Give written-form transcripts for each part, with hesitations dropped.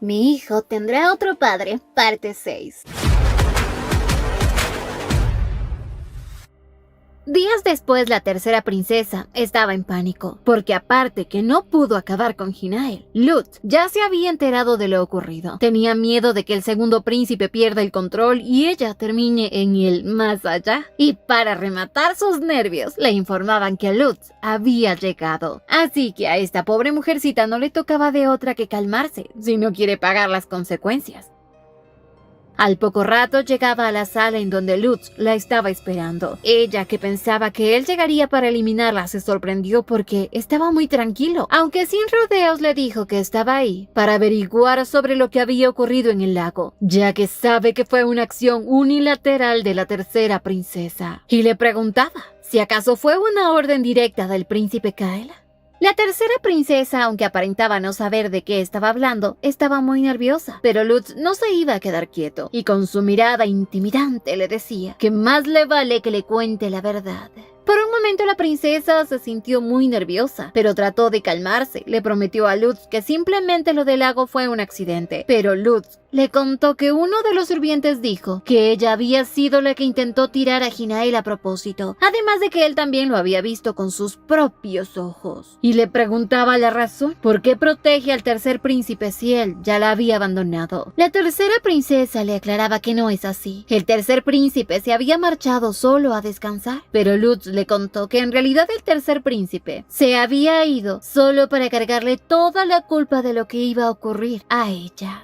Mi hijo tendrá otro padre, parte 6. Días después, la tercera princesa estaba en pánico, porque aparte que no pudo acabar con Hinael, Lutz ya se había enterado de lo ocurrido. Tenía miedo de que el segundo príncipe pierda el control y ella termine en el más allá. Y para rematar sus nervios, le informaban que Lutz había llegado. Así que a esta pobre mujercita no le tocaba de otra que calmarse, si no quiere pagar las consecuencias. Al poco rato llegaba a la sala en donde Lutz la estaba esperando. Ella, que pensaba que él llegaría para eliminarla, se sorprendió porque estaba muy tranquilo, aunque sin rodeos le dijo que estaba ahí para averiguar sobre lo que había ocurrido en el lago, ya que sabe que fue una acción unilateral de la tercera princesa. Y le preguntaba si acaso fue una orden directa del príncipe Kael. La tercera princesa, aunque aparentaba no saber de qué estaba hablando, estaba muy nerviosa, pero Lutz no se iba a quedar quieto, y con su mirada intimidante le decía que más le vale que le cuente la verdad. Por un momento la princesa se sintió muy nerviosa, pero trató de calmarse. Le prometió a Lutz que simplemente lo del lago fue un accidente, pero Lutz le contó que uno de los sirvientes dijo que ella había sido la que intentó tirar a Hinael a propósito, además de que él también lo había visto con sus propios ojos. Y le preguntaba la razón, ¿por qué protege al tercer príncipe si él ya la había abandonado? La tercera princesa le aclaraba que no es así. El tercer príncipe se había marchado solo a descansar, pero Lutz le contó que en realidad el tercer príncipe se había ido solo para cargarle toda la culpa de lo que iba a ocurrir a ella.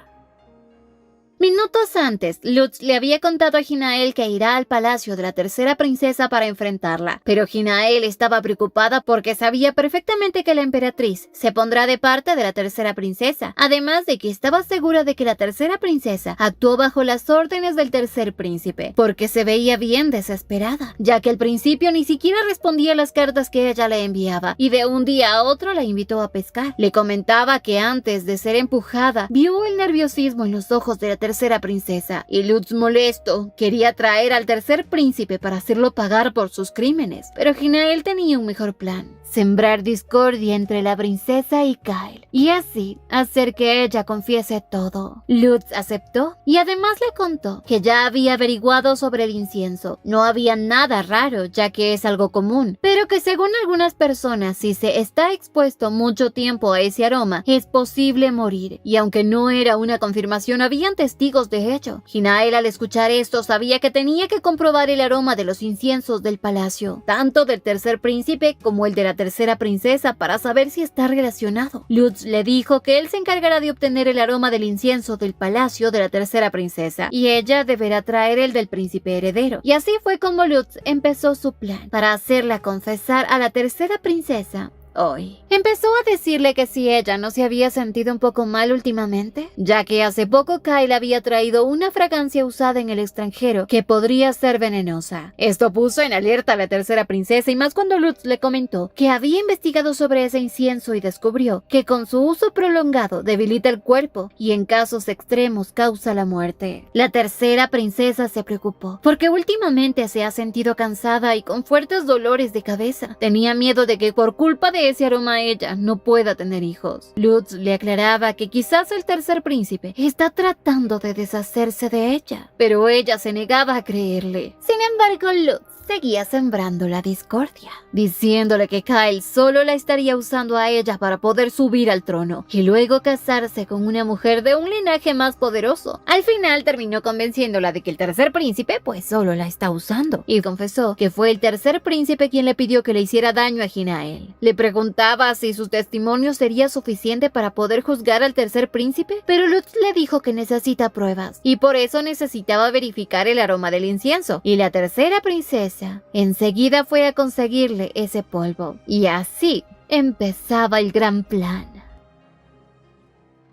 Minutos antes, Lutz le había contado a Hinael que irá al palacio de la tercera princesa para enfrentarla, pero Hinael estaba preocupada porque sabía perfectamente que la emperatriz se pondrá de parte de la tercera princesa, además de que estaba segura de que la tercera princesa actuó bajo las órdenes del tercer príncipe, porque se veía bien desesperada, ya que al principio ni siquiera respondía a las cartas que ella le enviaba, y de un día a otro la invitó a pescar. Le comentaba que antes de ser empujada, vio el nerviosismo en los ojos de la tercera princesa, y Lutz, molesto, quería traer al tercer príncipe para hacerlo pagar por sus crímenes, pero Hinael tenía un mejor plan: sembrar discordia entre la princesa y Kael, y así hacer que ella confiese todo. Lutz aceptó y además le contó que ya había averiguado sobre el incienso. No había nada raro, ya que es algo común, pero que según algunas personas, si se está expuesto mucho tiempo a ese aroma, es posible morir, y aunque no era una confirmación, habían testigos de hecho. Hinael, al escuchar esto, sabía que tenía que comprobar el aroma de los inciensos del palacio, tanto del tercer príncipe como el de la tercera princesa, para saber si está relacionado. Lutz le dijo que él se encargará de obtener el aroma del incienso del palacio de la tercera princesa, y ella deberá traer el del príncipe heredero. Y así fue como Lutz empezó su plan para hacerla confesar a la tercera princesa hoy. Empezó a decirle que si ella no se había sentido un poco mal últimamente, ya que hace poco Kael había traído una fragancia usada en el extranjero que podría ser venenosa. Esto puso en alerta a la tercera princesa, y más cuando Lutz le comentó que había investigado sobre ese incienso y descubrió que con su uso prolongado debilita el cuerpo y en casos extremos causa la muerte. La tercera princesa se preocupó porque últimamente se ha sentido cansada y con fuertes dolores de cabeza. Tenía miedo de que por culpa de ese aroma ella no pueda tener hijos. Lutz le aclaraba que quizás el tercer príncipe está tratando de deshacerse de ella, pero ella se negaba a creerle. Sin embargo, Lutz seguía sembrando la discordia, diciéndole que Kael solo la estaría usando a ella para poder subir al trono y luego casarse con una mujer de un linaje más poderoso. Al final terminó convenciéndola de que el tercer príncipe pues solo la está usando, y confesó que fue el tercer príncipe quien le pidió que le hiciera daño a Hinael. Le preguntaba si su testimonio sería suficiente para poder juzgar al tercer príncipe, pero Lutz le dijo que necesita pruebas y por eso necesitaba verificar el aroma del incienso, y la tercera princesa enseguida fue a conseguirle ese polvo, y así empezaba el gran plan.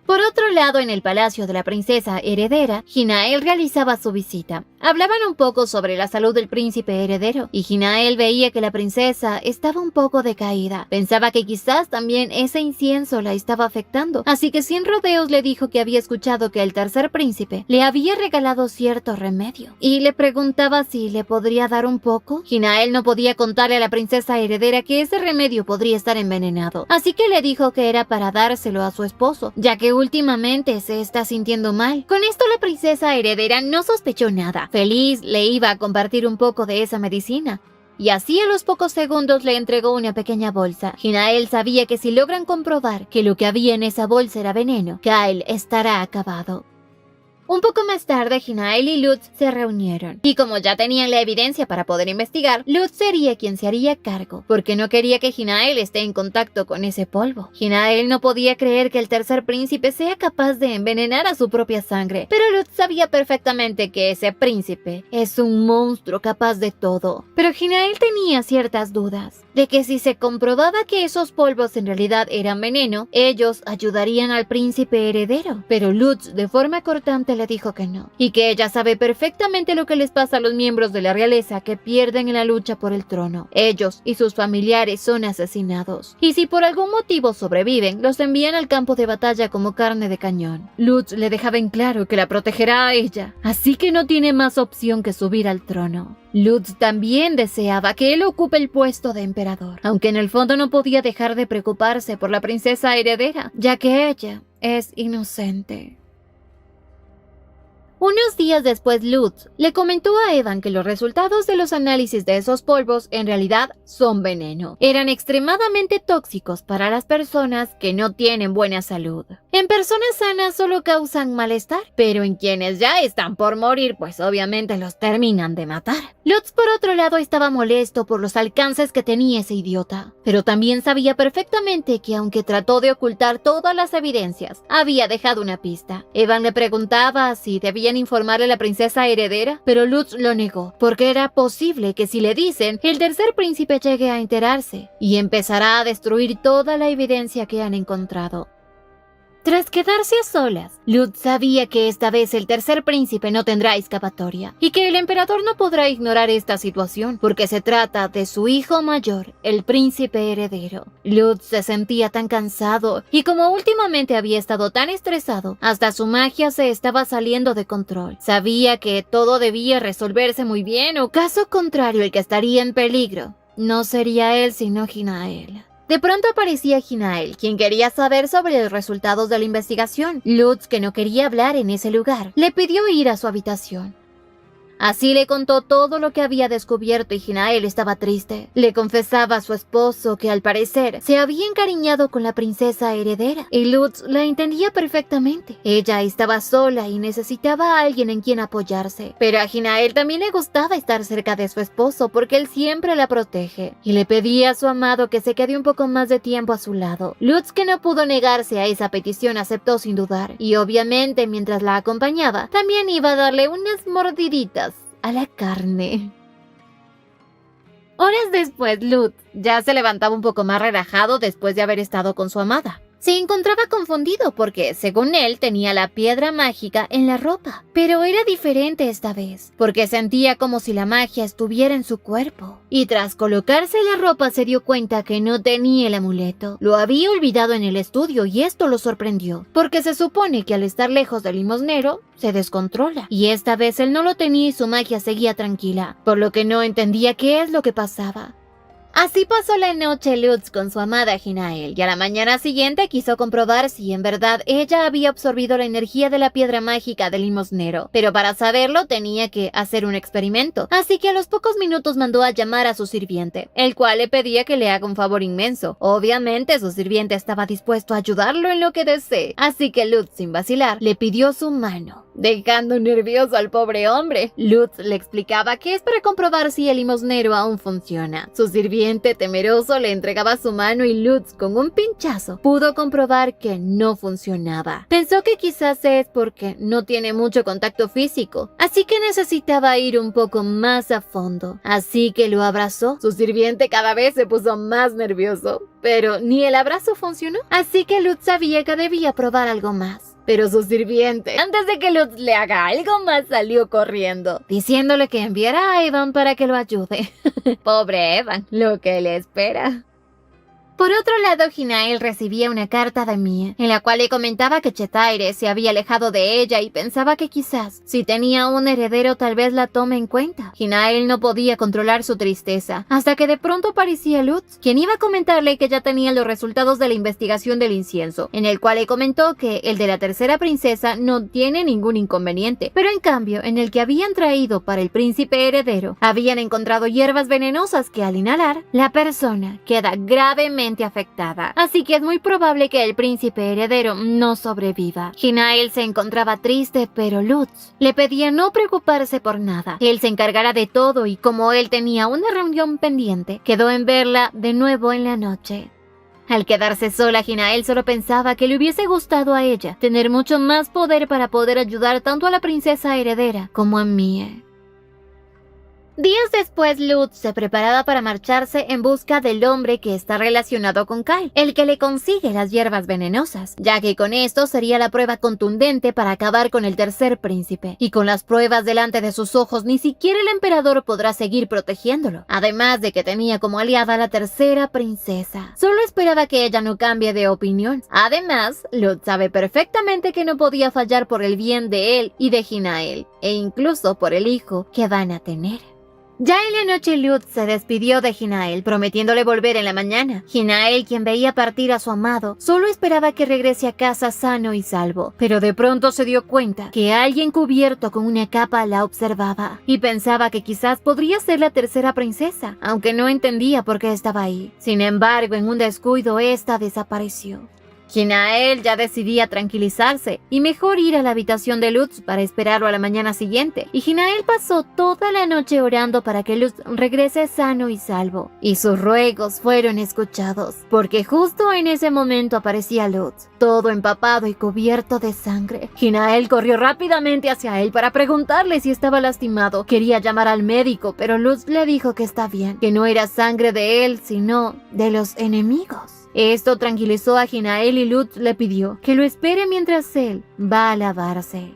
Por otro lado, en el palacio de la princesa heredera, Hinael realizaba su visita. Hablaban un poco sobre la salud del príncipe heredero, y Hinael veía que la princesa estaba un poco decaída. Pensaba que quizás también ese incienso la estaba afectando, así que sin rodeos le dijo que había escuchado que el tercer príncipe le había regalado cierto remedio, y le preguntaba si le podría dar un poco. Hinael no podía contarle a la princesa heredera que ese remedio podría estar envenenado, así que le dijo que era para dárselo a su esposo, ya que últimamente se está sintiendo mal. Con esto la princesa heredera no sospechó nada. Feliz le iba a compartir un poco de esa medicina, y así a los pocos segundos le entregó una pequeña bolsa. Hinael sabía que si logran comprobar que lo que había en esa bolsa era veneno, Kyle estará acabado. Un poco más tarde, Hinael y Lutz se reunieron, y como ya tenían la evidencia para poder investigar, Lutz sería quien se haría cargo, porque no quería que Hinael esté en contacto con ese polvo. Hinael no podía creer que el tercer príncipe sea capaz de envenenar a su propia sangre, pero Lutz sabía perfectamente que ese príncipe es un monstruo capaz de todo. Pero Hinael tenía ciertas dudas de que si se comprobaba que esos polvos en realidad eran veneno, ellos ayudarían al príncipe heredero. Pero Lutz de forma cortante le dijo que no, y que ella sabe perfectamente lo que les pasa a los miembros de la realeza que pierden en la lucha por el trono. Ellos y sus familiares son asesinados, y si por algún motivo sobreviven, los envían al campo de batalla como carne de cañón. Lutz le dejaba en claro que la protegerá a ella, así que no tiene más opción que subir al trono. Lutz también deseaba que él ocupe el puesto de emperador, aunque en el fondo no podía dejar de preocuparse por la princesa heredera, ya que ella es inocente. Unos días después, Lutz le comentó a Evan que los resultados de los análisis de esos polvos en realidad son veneno. Eran extremadamente tóxicos para las personas que no tienen buena salud. En personas sanas solo causan malestar, pero en quienes ya están por morir, pues obviamente los terminan de matar. Lutz, por otro lado, estaba molesto por los alcances que tenía ese idiota, pero también sabía perfectamente que aunque trató de ocultar todas las evidencias, había dejado una pista. Evan le preguntaba si debían informarle a la princesa heredera, pero Lutz lo negó, porque era posible que si le dicen, el tercer príncipe llegue a enterarse y empezará a destruir toda la evidencia que han encontrado. Tras quedarse a solas, Lutz sabía que esta vez el tercer príncipe no tendrá escapatoria y que el emperador no podrá ignorar esta situación porque se trata de su hijo mayor, el príncipe heredero. Lutz se sentía tan cansado y como últimamente había estado tan estresado, hasta su magia se estaba saliendo de control. Sabía que todo debía resolverse muy bien o caso contrario el que estaría en peligro no sería él sino Hinael. De pronto aparecía Hinael, quien quería saber sobre los resultados de la investigación. Lutz, que no quería hablar en ese lugar, le pidió ir a su habitación. Así le contó todo lo que había descubierto y Hinael estaba triste. Le confesaba a su esposo que al parecer se había encariñado con la princesa heredera, y Lutz la entendía perfectamente. Ella estaba sola y necesitaba a alguien en quien apoyarse, pero a Hinael también le gustaba estar cerca de su esposo porque él siempre la protege, y le pedía a su amado que se quede un poco más de tiempo a su lado. Lutz, que no pudo negarse a esa petición, aceptó sin dudar, y obviamente mientras la acompañaba, también iba a darle unas mordiditas a la carne. Horas después, Lutz ya se levantaba un poco más relajado después de haber estado con su amada. Se encontraba confundido porque, según él, tenía la piedra mágica en la ropa. Pero era diferente esta vez, porque sentía como si la magia estuviera en su cuerpo. Y tras colocarse la ropa se dio cuenta que no tenía el amuleto. Lo había olvidado en el estudio y esto lo sorprendió, porque se supone que al estar lejos del limosnero, se descontrola. Y esta vez él no lo tenía y su magia seguía tranquila, por lo que no entendía qué es lo que pasaba. Así pasó la noche Lutz con su amada Hinael, y a la mañana siguiente quiso comprobar si en verdad ella había absorbido la energía de la piedra mágica del limosnero, pero para saberlo tenía que hacer un experimento, así que a los pocos minutos mandó a llamar a su sirviente, el cual le pedía que le haga un favor inmenso. Obviamente su sirviente estaba dispuesto a ayudarlo en lo que desee, así que Lutz, sin vacilar, le pidió su mano, dejando nervioso al pobre hombre. Lutz le explicaba que es para comprobar si el limosnero aún funciona. Su sirviente, temeroso, le entregaba su mano y Lutz, con un pinchazo, pudo comprobar que no funcionaba. Pensó que quizás es porque no tiene mucho contacto físico, así que necesitaba ir un poco más a fondo. Así que lo abrazó. Su sirviente cada vez se puso más nervioso, pero ni el abrazo funcionó. Así que Lutz sabía que debía probar algo más. pero su sirviente, antes de que Lutz le haga algo más, salió corriendo, diciéndole que enviara a Evan para que lo ayude. Pobre Evan, lo que le espera. Por otro lado, Hinael recibía una carta de Mie, en la cual le comentaba que Chetaire se había alejado de ella y pensaba que quizás, si tenía un heredero, tal vez la tome en cuenta. Hinael no podía controlar su tristeza, hasta que de pronto aparecía Lutz, quien iba a comentarle que ya tenía los resultados de la investigación del incienso, en el cual le comentó que el de la tercera princesa no tiene ningún inconveniente, pero en cambio, en el que habían traído para el príncipe heredero, habían encontrado hierbas venenosas que al inhalar, la persona queda gravemente afectada, así que es muy probable que el príncipe heredero no sobreviva. Hinael se encontraba triste, pero Lutz le pedía no preocuparse por nada. Él se encargará de todo y como él tenía una reunión pendiente, quedó en verla de nuevo en la noche. Al quedarse sola, Hinael solo pensaba que le hubiese gustado a ella tener mucho más poder para poder ayudar tanto a la princesa heredera como a Mie. Días después, Lutz se preparaba para marcharse en busca del hombre que está relacionado con Kyle, el que le consigue las hierbas venenosas, ya que con esto sería la prueba contundente para acabar con el tercer príncipe, y con las pruebas delante de sus ojos ni siquiera el emperador podrá seguir protegiéndolo, además de que tenía como aliada a la tercera princesa. Solo esperaba que ella no cambie de opinión. Además, Lutz sabe perfectamente que no podía fallar por el bien de él y de Hinael, e incluso por el hijo que van a tener. Ya en la noche, Lutz se despidió de Hinael, prometiéndole volver en la mañana. Hinael, quien veía partir a su amado, solo esperaba que regrese a casa sano y salvo, pero de pronto se dio cuenta que alguien cubierto con una capa la observaba, y pensaba que quizás podría ser la tercera princesa, aunque no entendía por qué estaba ahí. Sin embargo, en un descuido, esta desapareció. Hinael ya decidía tranquilizarse y mejor ir a la habitación de Lutz para esperarlo a la mañana siguiente, y Hinael pasó toda la noche orando para que Lutz regrese sano y salvo, y sus ruegos fueron escuchados, porque justo en ese momento aparecía Lutz, todo empapado y cubierto de sangre. Hinael corrió rápidamente hacia él para preguntarle si estaba lastimado. Quería llamar al médico, pero Lutz le dijo que está bien, que no era sangre de él, sino de los enemigos. Esto tranquilizó a Hinael y Lutz le pidió que lo espere mientras él va a lavarse.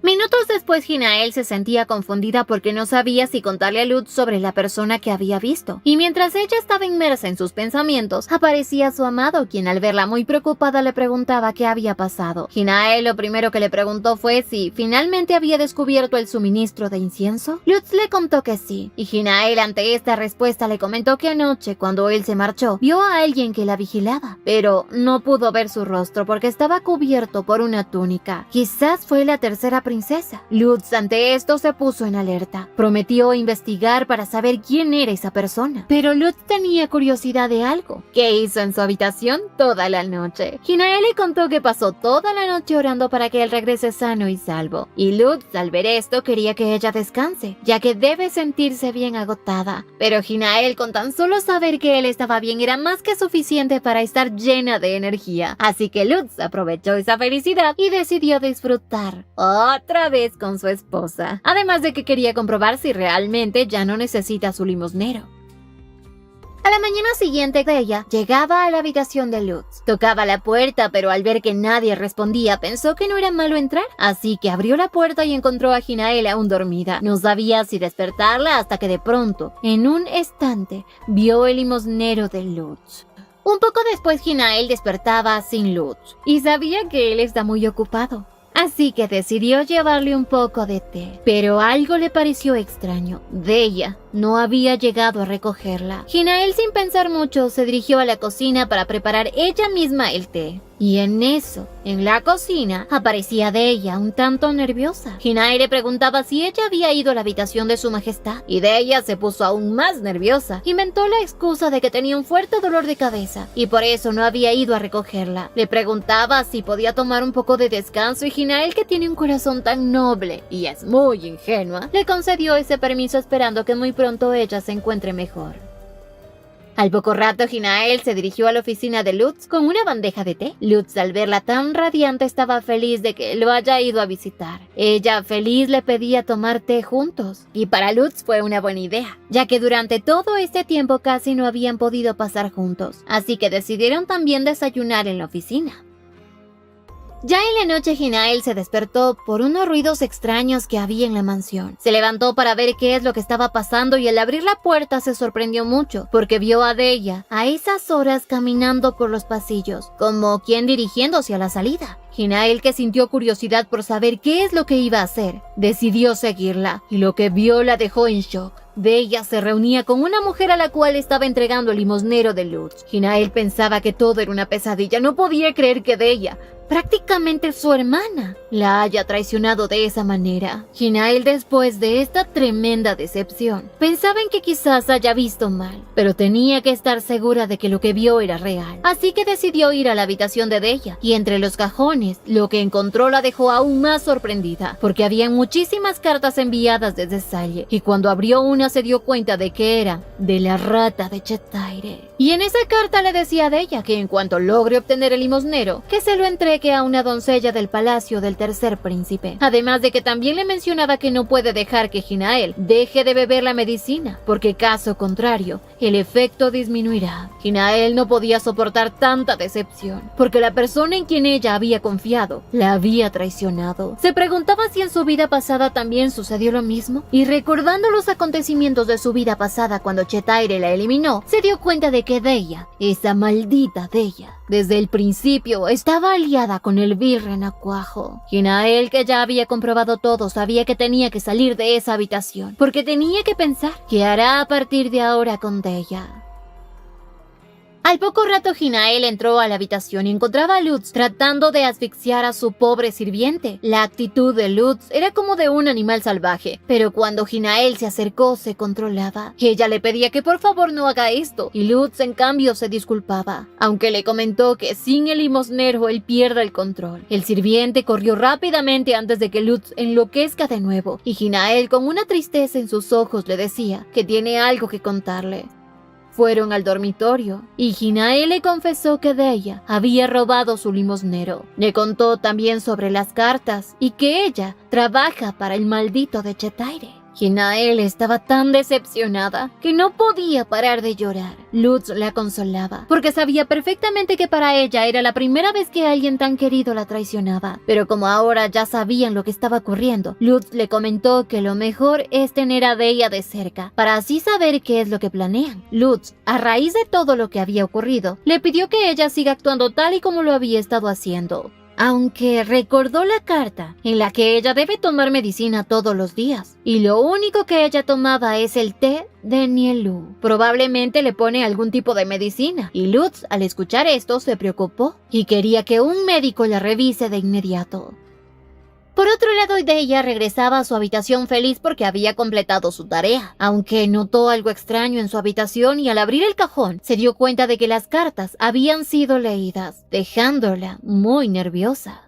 Minutos después, Hinael se sentía confundida porque no sabía si contarle a Lutz sobre la persona que había visto. Y mientras ella estaba inmersa en sus pensamientos, aparecía su amado, quien al verla muy preocupada le preguntaba qué había pasado. Hinael lo primero que le preguntó fue si finalmente había descubierto el suministro de incienso. Lutz le contó que sí, y Hinael ante esta respuesta le comentó que anoche, cuando él se marchó, vio a alguien que la vigilaba, pero no pudo ver su rostro porque estaba cubierto por una túnica. Quizás fue la tercera princesa. Lutz ante esto se puso en alerta. Prometió investigar para saber quién era esa persona. Pero Lutz tenía curiosidad de algo. ¿Qué hizo en su habitación toda la noche? Hinael le contó que pasó toda la noche orando para que él regrese sano y salvo. Y Lutz, al ver esto, quería que ella descanse, ya que debe sentirse bien agotada. Pero Hinael, con tan solo saber que él estaba bien, era más que suficiente para estar llena de energía. Así que Lutz aprovechó esa felicidad y decidió disfrutar otra vez con su esposa, además de que quería comprobar si realmente ya no necesita a su limosnero. A la mañana siguiente, ella llegaba a la habitación de Lutz. Tocaba la puerta, pero al ver que nadie respondía, pensó que no era malo entrar. Así que abrió la puerta y encontró a Hinael aún dormida. No sabía si despertarla hasta que de pronto, en un estante, vio el limosnero de Lutz. Un poco después, Hinael despertaba sin Lutz y sabía que él está muy ocupado. Así que decidió llevarle un poco de té, pero algo le pareció extraño. Deya no había llegado a recogerla. Hinael, sin pensar mucho, se dirigió a la cocina para preparar ella misma el té. Y en eso, en la cocina, aparecía Deya un tanto nerviosa. Hinael le preguntaba si ella había ido a la habitación de su majestad, y Deya se puso aún más nerviosa. Inventó la excusa de que tenía un fuerte dolor de cabeza, y por eso no había ido a recogerla. Le preguntaba si podía tomar un poco de descanso, y Hinael, que tiene un corazón tan noble y es muy ingenua, le concedió ese permiso esperando que muy pronto ella se encuentre mejor. Al poco rato, Hinael se dirigió a la oficina de Lutz con una bandeja de té. Lutz, al verla tan radiante, estaba feliz de que lo haya ido a visitar. Ella, feliz, le pedía tomar té juntos. Y para Lutz fue una buena idea, ya que durante todo este tiempo casi no habían podido pasar juntos. Así que decidieron también desayunar en la oficina. Ya en la noche, Hinael se despertó por unos ruidos extraños que había en la mansión. Se levantó para ver qué es lo que estaba pasando y al abrir la puerta se sorprendió mucho porque vio a Deya a esas horas caminando por los pasillos, como quien dirigiéndose a la salida. Hinael, que sintió curiosidad por saber qué es lo que iba a hacer, decidió seguirla y lo que vio la dejó en shock. Deya se reunía con una mujer a la cual estaba entregando el limosnero de Lutz. Hinael pensaba que todo era una pesadilla. No podía creer que Deya, prácticamente su hermana, la haya traicionado de esa manera. Hinael, después de esta tremenda decepción, pensaba en que quizás haya visto mal, pero tenía que estar segura de que lo que vio era real. Así que decidió ir a la habitación de Deya, y entre los cajones, lo que encontró la dejó aún más sorprendida, porque había muchísimas cartas enviadas desde Salle, y cuando abrió una se dio cuenta de que era de la rata de Chetaire. Y en esa carta le decía a Deya que en cuanto logre obtener el limosnero, que se lo entregue a una doncella del palacio del tercer príncipe. Además de que también le mencionaba que no puede dejar que Hinael deje de beber la medicina, porque caso contrario, el efecto disminuirá. Hinael no podía soportar tanta decepción, porque la persona en quien ella había confiado la había traicionado. Se preguntaba si en su vida pasada también sucedió lo mismo, y recordando los acontecimientos de su vida pasada cuando Chetaire la eliminó, se dio cuenta de que Deya, esa maldita Deya, desde el principio estaba aliada con el Virrenacuajo. Hinael, que ya había comprobado todo, sabía que tenía que salir de esa habitación, porque tenía que pensar qué hará a partir de ahora con Deya. Al poco rato, Hinael entró a la habitación y encontraba a Lutz tratando de asfixiar a su pobre sirviente. La actitud de Lutz era como de un animal salvaje, pero cuando Hinael se acercó se controlaba. Ella le pedía que por favor no haga esto, y Lutz en cambio se disculpaba, aunque le comentó que sin el limosnero él pierda el control. El sirviente corrió rápidamente antes de que Lutz enloquezca de nuevo, y Hinael, con una tristeza en sus ojos, le decía que tiene algo que contarle. Fueron al dormitorio y Hinael le confesó que Deya había robado su limosnero. Le contó también sobre las cartas y que ella trabaja para el maldito de Chetaire. Hinael estaba tan decepcionada que no podía parar de llorar. Lutz la consolaba, porque sabía perfectamente que para ella era la primera vez que alguien tan querido la traicionaba. Pero como ahora ya sabían lo que estaba ocurriendo, Lutz le comentó que lo mejor es tener a Deya de cerca, para así saber qué es lo que planean. Lutz, a raíz de todo lo que había ocurrido, le pidió que ella siga actuando tal y como lo había estado haciendo, aunque recordó la carta en la que ella debe tomar medicina todos los días, y lo único que ella tomaba es el té de Nielu. Probablemente le pone algún tipo de medicina, y Lutz, al escuchar esto, se preocupó y quería que un médico la revise de inmediato. Por otro lado, Deya regresaba a su habitación feliz porque había completado su tarea, aunque notó algo extraño en su habitación y al abrir el cajón se dio cuenta de que las cartas habían sido leídas, dejándola muy nerviosa.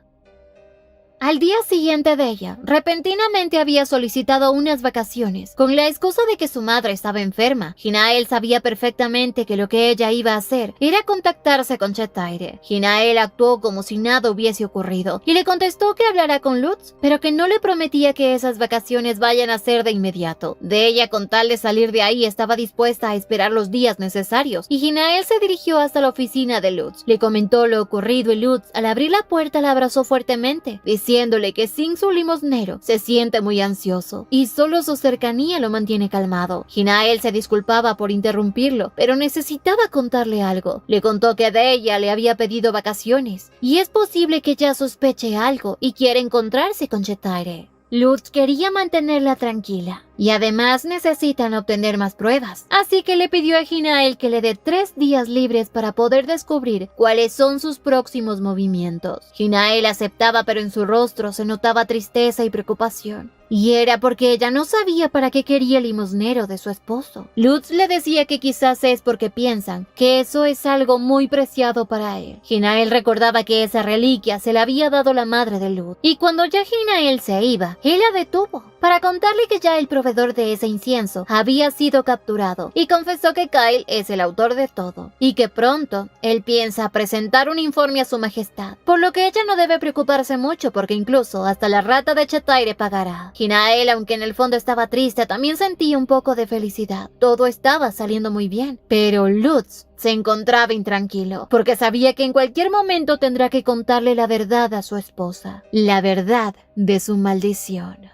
Al día siguiente, Deya repentinamente había solicitado unas vacaciones con la excusa de que su madre estaba enferma. Hinael sabía perfectamente que lo que ella iba a hacer era contactarse con Chetaire. Hinael actuó como si nada hubiese ocurrido y le contestó que hablará con Lutz, pero que no le prometía que esas vacaciones vayan a ser de inmediato. Deya, con tal de salir de ahí, estaba dispuesta a esperar los días necesarios, y Hinael se dirigió hasta la oficina de Lutz. Le comentó lo ocurrido y Lutz, al abrir la puerta, la abrazó fuertemente, diciéndole que sin su limosnero se siente muy ansioso y solo su cercanía lo mantiene calmado. Hinael se disculpaba por interrumpirlo, pero necesitaba contarle algo. Le contó que Deya le había pedido vacaciones y es posible que ya sospeche algo y quiera encontrarse con Chetaire. Lutz quería mantenerla tranquila y además necesitan obtener más pruebas, así que le pidió a Hinael que le dé 3 días libres para poder descubrir cuáles son sus próximos movimientos. Hinael aceptaba, pero en su rostro se notaba tristeza y preocupación. Y era porque ella no sabía para qué quería el limosnero de su esposo. Lutz le decía que quizás es porque piensan que eso es algo muy preciado para él. Hinael recordaba que esa reliquia se la había dado la madre de Lutz, y cuando ya Hinael se iba, él la detuvo. para contarle que ya el proveedor de ese incienso había sido capturado y confesó que Kyle es el autor de todo y que pronto él piensa presentar un informe a su majestad, por lo que ella no debe preocuparse mucho porque incluso hasta la rata de Chetaire pagará. Hinael, aunque en el fondo estaba triste, también sentía un poco de felicidad. Todo estaba saliendo muy bien, pero Lutz se encontraba intranquilo, porque sabía que en cualquier momento tendrá que contarle la verdad a su esposa, la verdad de su maldición.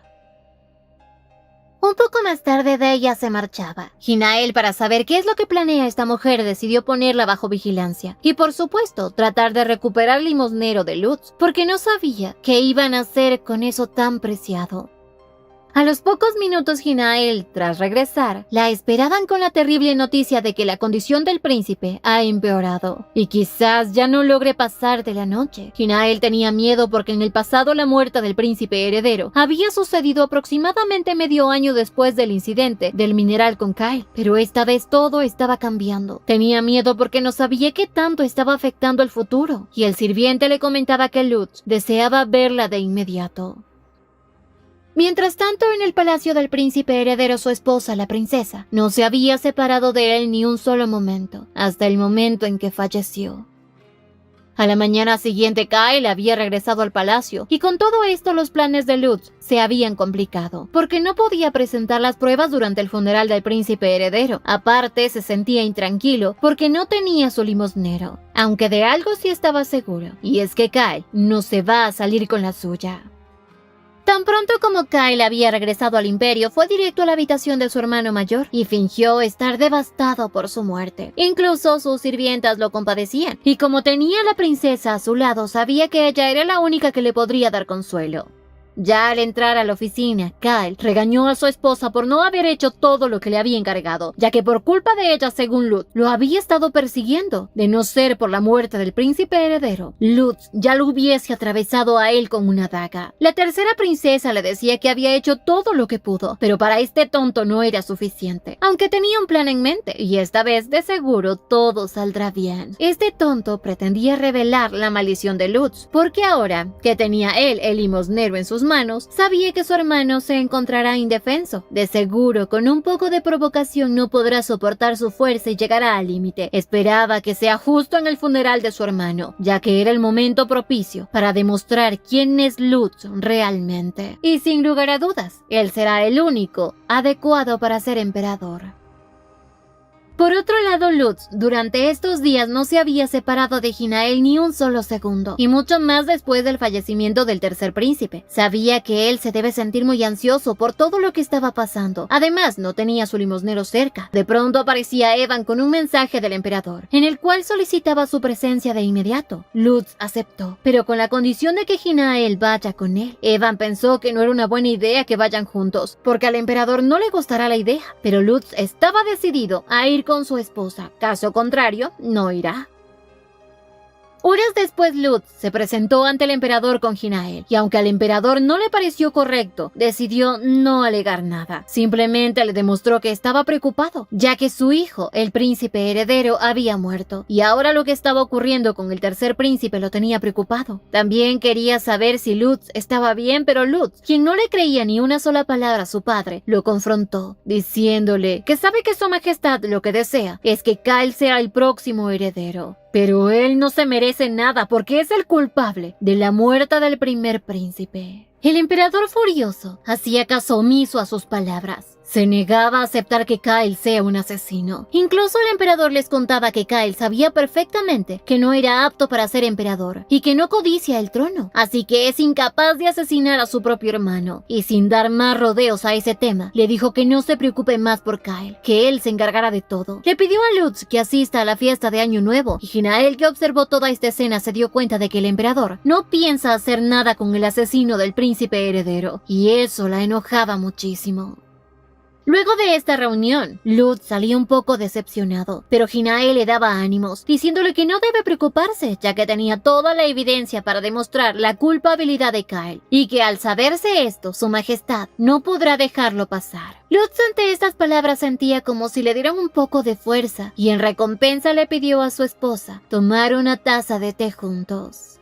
Un poco más tarde Deya se marchaba. Hinael, para saber qué es lo que planea esta mujer, decidió ponerla bajo vigilancia y, por supuesto, tratar de recuperar el limosnero de Lutz, porque no sabía qué iban a hacer con eso tan preciado. A los pocos minutos Hinael, tras regresar, la esperaban con la terrible noticia de que la condición del príncipe ha empeorado y quizás ya no logre pasar de la noche. Hinael tenía miedo porque en el pasado la muerte del príncipe heredero había sucedido aproximadamente medio año después del incidente del mineral con Kyle, pero esta vez todo estaba cambiando. Tenía miedo porque no sabía qué tanto estaba afectando el futuro y el sirviente le comentaba que Lutz deseaba verla de inmediato. Mientras tanto, en el palacio del príncipe heredero, su esposa, la princesa, no se había separado de él ni un solo momento, hasta el momento en que falleció. A la mañana siguiente, Kyle había regresado al palacio, y con todo esto los planes de Lutz se habían complicado, porque no podía presentar las pruebas durante el funeral del príncipe heredero. Aparte, se sentía intranquilo porque no tenía su limosnero, aunque de algo sí estaba seguro, y es que Kyle no se va a salir con la suya. Tan pronto como Kyle había regresado al imperio, fue directo a la habitación de su hermano mayor y fingió estar devastado por su muerte. Incluso sus sirvientas lo compadecían, y como tenía a la princesa a su lado, sabía que ella era la única que le podría dar consuelo. Ya al entrar a la oficina, Kyle regañó a su esposa por no haber hecho todo lo que le había encargado, ya que por culpa de ella, según Lutz, lo había estado persiguiendo. De no ser por la muerte del príncipe heredero, Lutz ya lo hubiese atravesado a él con una daga. La tercera princesa le decía que había hecho todo lo que pudo, pero para este tonto no era suficiente, aunque tenía un plan en mente, y esta vez de seguro todo saldrá bien. Este tonto pretendía revelar la maldición de Lutz, porque ahora que tenía él el limosnero en sus manos, sabía que su hermano se encontrará indefenso. De seguro, con un poco de provocación no podrá soportar su fuerza y llegará al límite. Esperaba que sea justo en el funeral de su hermano, ya que era el momento propicio para demostrar quién es Lutz realmente. Y sin lugar a dudas, él será el único adecuado para ser emperador. Por otro lado, Lutz durante estos días no se había separado de Hinael ni un solo segundo, y mucho más después del fallecimiento del tercer príncipe. Sabía que él se debe sentir muy ansioso por todo lo que estaba pasando. Además, no tenía su limosnero cerca. De pronto aparecía Evan con un mensaje del emperador, en el cual solicitaba su presencia de inmediato. Lutz aceptó, pero con la condición de que Hinael vaya con él. Evan pensó que no era una buena idea que vayan juntos, porque al emperador no le gustará la idea, pero Lutz estaba decidido a ir con su esposa. Caso contrario, no irá. Horas después, Lutz se presentó ante el emperador con Hinael, y aunque al emperador no le pareció correcto, decidió no alegar nada. Simplemente le demostró que estaba preocupado, ya que su hijo, el príncipe heredero, había muerto, y ahora lo que estaba ocurriendo con el tercer príncipe lo tenía preocupado. También quería saber si Lutz estaba bien, pero Lutz, quien no le creía ni una sola palabra a su padre, lo confrontó, diciéndole que sabe que su majestad lo que desea es que Kyle sea el próximo heredero. Pero él no se merece nada porque es el culpable de la muerte del primer príncipe. El emperador, furioso, hacía caso omiso a sus palabras. Se negaba a aceptar que Kyle sea un asesino. Incluso el emperador les contaba que Kyle sabía perfectamente que no era apto para ser emperador y que no codicia el trono, así que es incapaz de asesinar a su propio hermano. Y sin dar más rodeos a ese tema, le dijo que no se preocupe más por Kyle, que él se encargará de todo. Le pidió a Lutz que asista a la fiesta de Año Nuevo, y Hinael, que observó toda esta escena, se dio cuenta de que el emperador no piensa hacer nada con el asesino del príncipe heredero, y eso la enojaba muchísimo. Luego de esta reunión, Lutz salía un poco decepcionado, pero Hinael le daba ánimos, diciéndole que no debe preocuparse, ya que tenía toda la evidencia para demostrar la culpabilidad de Kyle, y que al saberse esto, su majestad no podrá dejarlo pasar. Lutz ante estas palabras sentía como si le dieran un poco de fuerza, y en recompensa le pidió a su esposa tomar una taza de té juntos.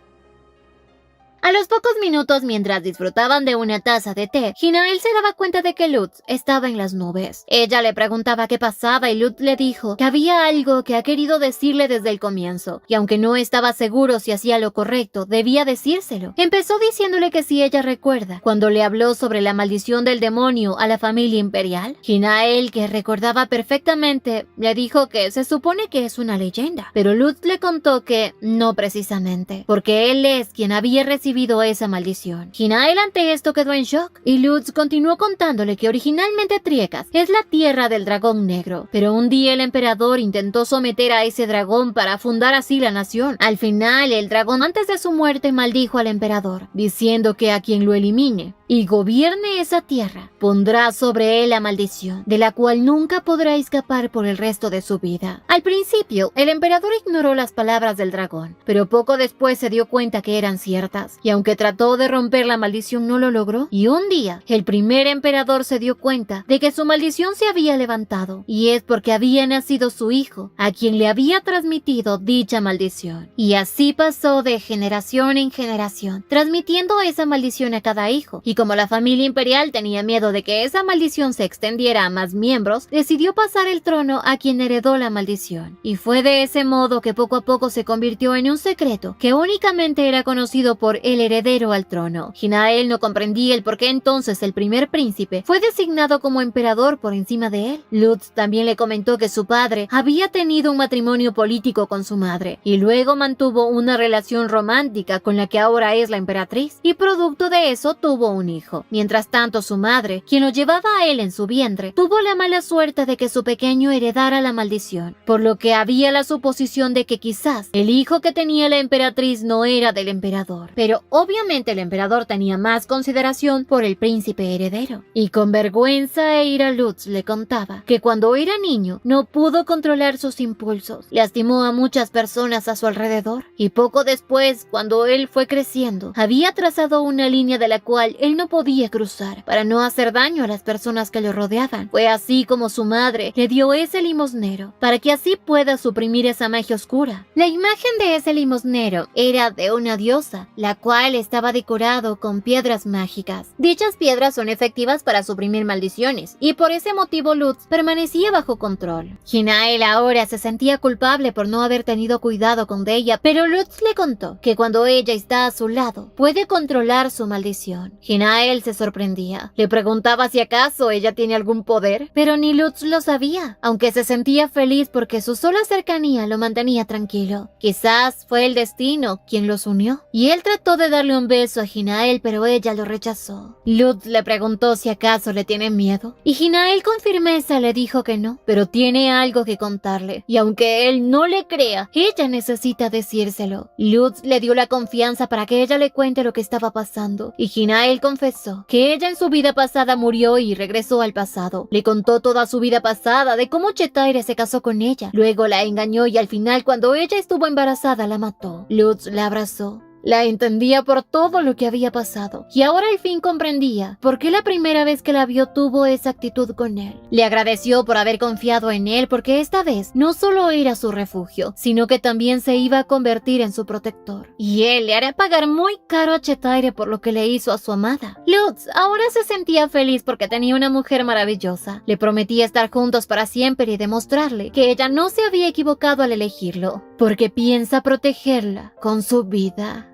A A los pocos minutos, mientras disfrutaban de una taza de té, Hinael se daba cuenta de que Lutz estaba en las nubes. Ella le preguntaba qué pasaba y Lutz le dijo que había algo que ha querido decirle desde el comienzo, y aunque no estaba seguro si hacía lo correcto, debía decírselo. Empezó diciéndole que si ella recuerda, cuando le habló sobre la maldición del demonio a la familia imperial, Hinael, que recordaba perfectamente, le dijo que se supone que es una leyenda, pero Lutz le contó que no precisamente, porque él es quien había recibido esa maldición. Hinael ante esto quedó en shock, y Lutz continuó contándole que originalmente Triekas es la tierra del dragón negro, pero un día el emperador intentó someter a ese dragón para fundar así la nación. Al final, el dragón antes de su muerte maldijo al emperador, diciendo que a quien lo elimine y gobierne esa tierra, pondrá sobre él la maldición, de la cual nunca podrá escapar por el resto de su vida. Al principio, el emperador ignoró las palabras del dragón, pero poco después se dio cuenta que eran ciertas, y aunque trató de romper la maldición no lo logró, y un día, el primer emperador se dio cuenta de que su maldición se había levantado, y es porque había nacido su hijo, a quien le había transmitido dicha maldición. Y así pasó de generación en generación, transmitiendo esa maldición a cada hijo, y como la familia imperial tenía miedo de que esa maldición se extendiera a más miembros, decidió pasar el trono a quien heredó la maldición. Y fue de ese modo que poco a poco se convirtió en un secreto que únicamente era conocido por el heredero al trono. Hinael no comprendía el por qué entonces el primer príncipe fue designado como emperador por encima de él. Lutz también le comentó que su padre había tenido un matrimonio político con su madre, y luego mantuvo una relación romántica con la que ahora es la emperatriz, y producto de eso tuvo un hijo. Mientras tanto, su madre, quien lo llevaba a él en su vientre, tuvo la mala suerte de que su pequeño heredara la maldición, por lo que había la suposición de que quizás el hijo que tenía la emperatriz no era del emperador. Pero obviamente el emperador tenía más consideración por el príncipe heredero. Y con vergüenza e ira Lutz le contaba que cuando era niño no pudo controlar sus impulsos, lastimó a muchas personas a su alrededor, y poco después, cuando él fue creciendo, había trazado una línea de la cual él no podía cruzar para no hacer daño a las personas que lo rodeaban. Fue así como su madre le dio ese limosnero, para que así pueda suprimir esa magia oscura. La imagen de ese limosnero era de una diosa, la cual estaba decorado con piedras mágicas. Dichas piedras son efectivas para suprimir maldiciones, y por ese motivo Lutz permanecía bajo control. Hinael ahora se sentía culpable por no haber tenido cuidado con ella, pero Lutz le contó que cuando ella está a su lado, puede controlar su maldición. Hinael se sorprendía. Le preguntaba si acaso ella tiene algún poder, pero ni Lutz lo sabía, aunque se sentía feliz porque su sola cercanía lo mantenía tranquilo. Quizás fue el destino quien los unió, y él trató de darle un beso a Hinael, pero ella lo rechazó. Lutz le preguntó si acaso le tiene miedo, y Hinael con firmeza le dijo que no, pero tiene algo que contarle, y aunque él no le crea, ella necesita decírselo. Lutz le dio la confianza para que ella le cuente lo que estaba pasando, y Hinael confesó que ella en su vida pasada murió y regresó al pasado. Le contó toda su vida pasada, de cómo Chetaire se casó con ella, luego la engañó y al final, cuando ella estuvo embarazada, la mató. Lutz la abrazó. La entendía por todo lo que había pasado, y ahora al fin comprendía por qué la primera vez que la vio tuvo esa actitud con él. Le agradeció por haber confiado en él, porque esta vez no solo era su refugio, sino que también se iba a convertir en su protector. Y él le hará pagar muy caro a Chetaire por lo que le hizo a su amada. Lutz ahora se sentía feliz porque tenía una mujer maravillosa. Le prometía estar juntos para siempre y demostrarle que ella no se había equivocado al elegirlo, porque piensa protegerla con su vida.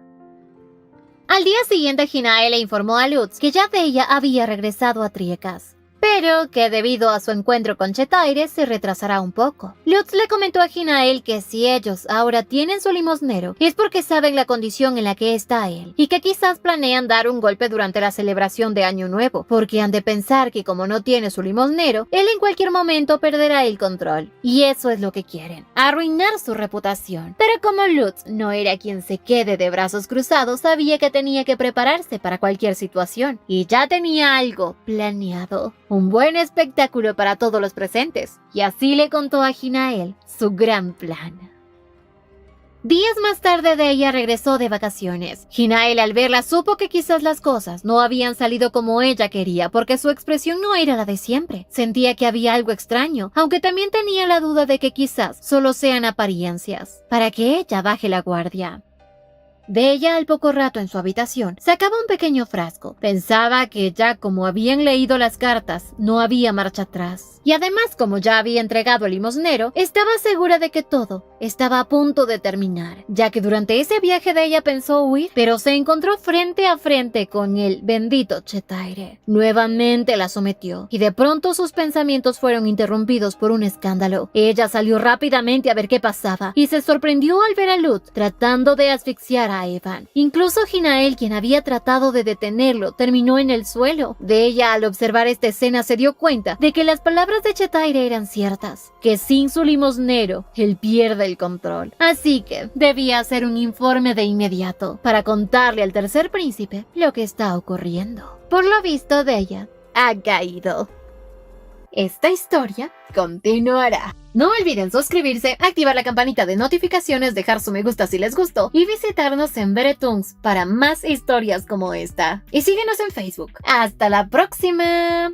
Al día siguiente, Hinael le informó a Lutz que ya Deya había regresado a Triekas, pero que debido a su encuentro con Chetaire se retrasará un poco. Lutz le comentó a Hinael que si ellos ahora tienen su limosnero es porque saben la condición en la que está él, y que quizás planean dar un golpe durante la celebración de Año Nuevo, porque han de pensar que como no tiene su limosnero, él en cualquier momento perderá el control, y eso es lo que quieren, arruinar su reputación. Pero como Lutz no era quien se quede de brazos cruzados, sabía que tenía que prepararse para cualquier situación, y ya tenía algo planeado. Un buen espectáculo para todos los presentes, y así le contó a Hinael su gran plan. Días más tarde Deya regresó de vacaciones. Hinael al verla supo que quizás las cosas no habían salido como ella quería, porque su expresión no era la de siempre. Sentía que había algo extraño, aunque también tenía la duda de que quizás solo sean apariencias, para que ella baje la guardia. De ella, al poco rato en su habitación, sacaba un pequeño frasco. Pensaba que ya como habían leído las cartas, no había marcha atrás. Y además, como ya había entregado al limosnero, estaba segura de que todo estaba a punto de terminar, ya que durante ese viaje de ella pensó huir, pero se encontró frente a frente con el bendito Chetaire. Nuevamente la sometió, y de pronto sus pensamientos fueron interrumpidos por un escándalo. Ella salió rápidamente a ver qué pasaba, y se sorprendió al ver a Lut tratando de asfixiar a Evan. Incluso Hinael, quien había tratado de detenerlo, terminó en el suelo. De ella, al observar esta escena, se dio cuenta de que las palabras de Chetaire eran ciertas, que sin su limosnero, él pierde el control. Así que debía hacer un informe de inmediato para contarle al tercer príncipe lo que está ocurriendo. Por lo visto, de ella ha caído. Esta historia continuará. No olviden suscribirse, activar la campanita de notificaciones, dejar su me gusta si les gustó y visitarnos en Veretungs para más historias como esta. Y síguenos en Facebook. ¡Hasta la próxima!